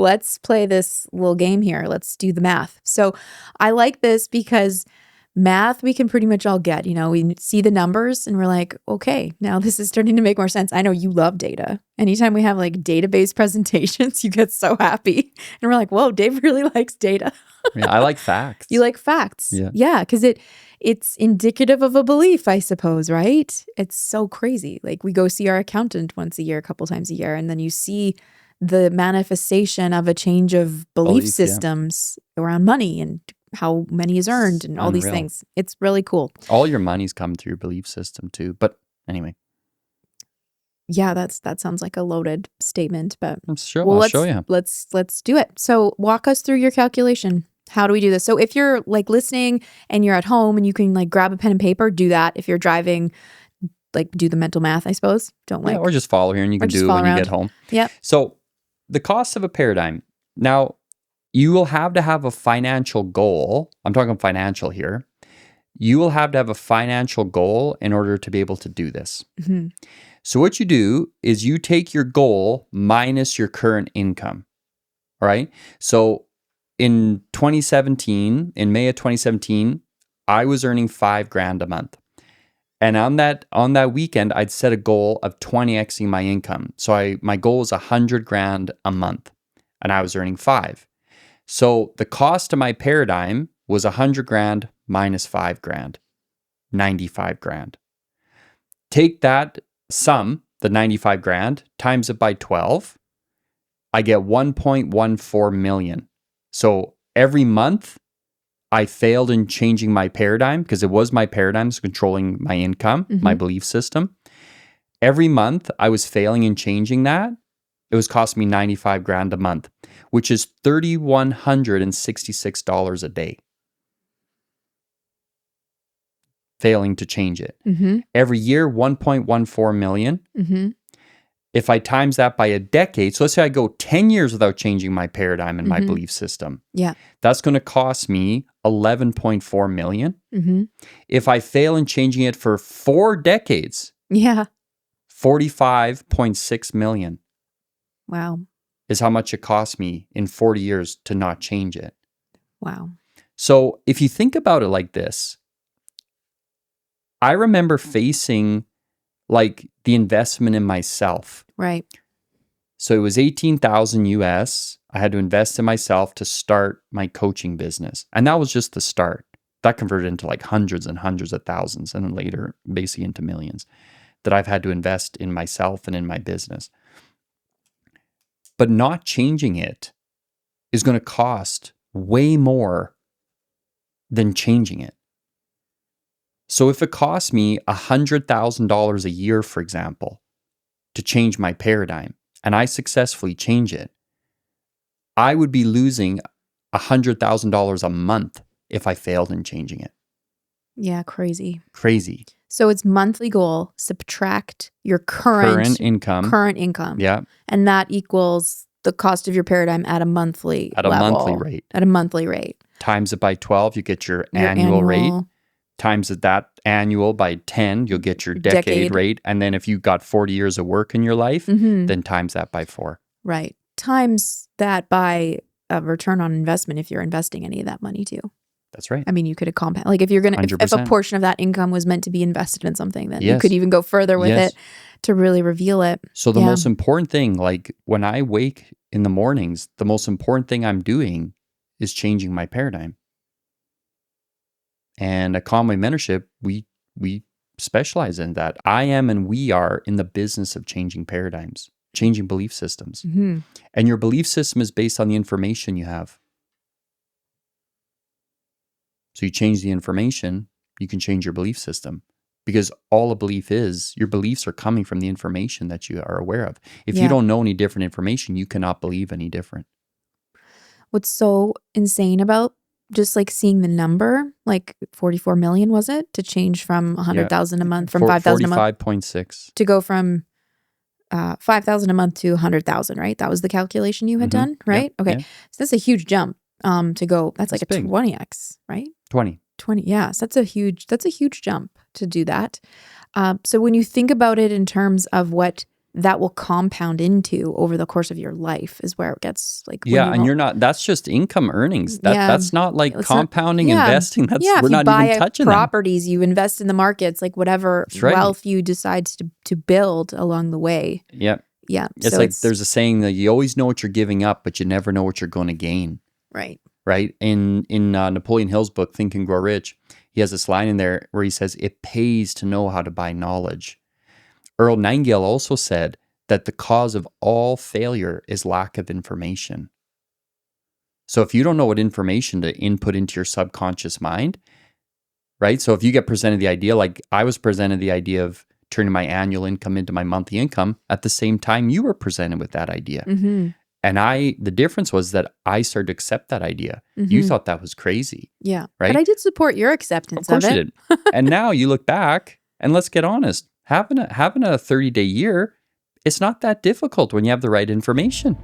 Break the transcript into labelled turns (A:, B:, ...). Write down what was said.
A: let's play this little game here. Let's do the math. So I like this because math we can pretty much all get. We see the numbers and we're like, okay, now this is starting to make more sense. I know you love data. Anytime we have like database presentations, you get so happy. And we're like, whoa, Dave really likes data.
B: Yeah, I like facts.
A: You like facts. Yeah, because it's indicative of a belief, I suppose, right? It's so crazy. Like we go see our accountant once a year, a couple times a year, and then you see the manifestation of a change of belief systems around money and how money is earned and all these things. It's really cool.
B: All your money's come through your belief system too. But anyway.
A: Yeah, that sounds like a loaded statement, but
B: sure, I'll show you.
A: Let's do it. So walk us through your calculation. How do we do this? So if you're like listening and you're at home and you can like grab a pen and paper, do that. If you're driving, like do the mental math, I suppose.
B: Or just follow here and you can do it when you get home.
A: Yeah.
B: So the cost of a paradigm. Now, you will have to have a financial goal. I'm talking financial here. You will have to have a financial goal in order to be able to do this.
A: Mm-hmm.
B: So what you do is you take your goal minus your current income. All right. So in 2017, in May of 2017, I was earning $5,000 a month. And on that weekend, I'd set a goal of 20xing my income. So my goal was $100,000 a month and I was earning $5,000. So the cost of my paradigm was $100,000 minus $5,000, $95,000. Take that sum, the $95,000, times it by 12, I get $1.14 million. So every month I failed in changing my paradigm because it was my paradigm controlling my income, my belief system. Every month I was failing in changing that. It was costing me $95,000 a month, which is $3,166 a day. Failing to change it. Every year, $1.14 million. If I times that by a decade, so let's say I go 10 years without changing my paradigm and my belief system.
A: Yeah.
B: That's going to cost me $11.4 million. If I fail in changing it for 4 decades, $45.6 million.
A: Wow.
B: Is how much it cost me in 40 years to not change it.
A: Wow.
B: So if you think about it like this, I remember facing like the investment in myself.
A: Right.
B: So it was 18,000 US. I had to invest in myself to start my coaching business. And that was just the start. That converted into like hundreds and hundreds of thousands and then later basically into millions that I've had to invest in myself and in my business. But not changing it is going to cost way more than changing it. So if it costs me $100,000 a year, for example, to change my paradigm, and I successfully change it, I would be losing $100,000 a month if I failed in changing it.
A: Yeah, crazy.
B: Crazy.
A: So it's monthly goal, subtract your current income.
B: Yeah.
A: And that equals the cost of your paradigm at a monthly level. At a monthly rate.
B: Times it by 12, you get your annual rate. Times that annual by 10, you'll get your decade rate. And then if you got 40 years of work in your life, then times that by 4.
A: Right. Times that by a return on investment if you're investing any of that money too.
B: That's right.
A: I mean, you could compound. Like if you're going to, if a portion of that income was meant to be invested in something, then you could even go further with it to really reveal it.
B: So the most important thing, like when I wake in the mornings, the most important thing I'm doing is changing my paradigm. And at Conway Mentorship, we specialize in that. I am and we are in the business of changing paradigms, changing belief systems. And your belief system is based on the information you have. So you change the information, you can change your belief system. Because all a belief is, your beliefs are coming from the information that you are aware of. If you don't know any different information, you cannot believe any different. What's
A: so insane about just like seeing the number, like 44 million, was it? To change from 100,000 a month, from 5,000 a month.
B: 45.6.
A: To go from 5,000 a month to 100,000, right? That was the calculation you had done, right?
B: Yep.
A: Okay.
B: Yeah.
A: So that's a huge jump to go. That's like a 20x, right?
B: 20.
A: Yeah. So that's a huge jump to do that. So when you think about it in terms of what that will compound into over the course of your life is where it gets like when
B: Yeah,
A: you
B: and you're not, that's just income earnings. That's not like
A: it's not-
B: compounding,
A: yeah.
B: investing. That's
A: if
B: we're
A: you
B: not
A: buy
B: even touching them.
A: properties, you invest in the markets, like whatever
B: That's right.
A: wealth you decide to build along the way.
B: Yeah.
A: Yeah.
B: It's
A: so
B: like there's a saying that you always know what you're giving up, but you never know what you're going to gain.
A: right.
B: Right? In Napoleon Hill's book, Think and Grow Rich, he has this line in there where he says, it pays to know how to buy knowledge. Earl Nightingale also said that the cause of all failure is lack of information. So if you don't know what information to input into your subconscious mind, right? So if you get presented the idea, like I was presented the idea of turning my annual income into my monthly income at the same time you were presented with that idea.
A: Mm-hmm.
B: And the difference was that I started to accept that idea.
A: Mm-hmm.
B: You thought that was crazy.
A: Yeah.
B: Right?
A: But I did support your acceptance of it.
B: Of course you did. And now you look back and let's get honest. Having a 30-day year, it's not that difficult when you have the right information.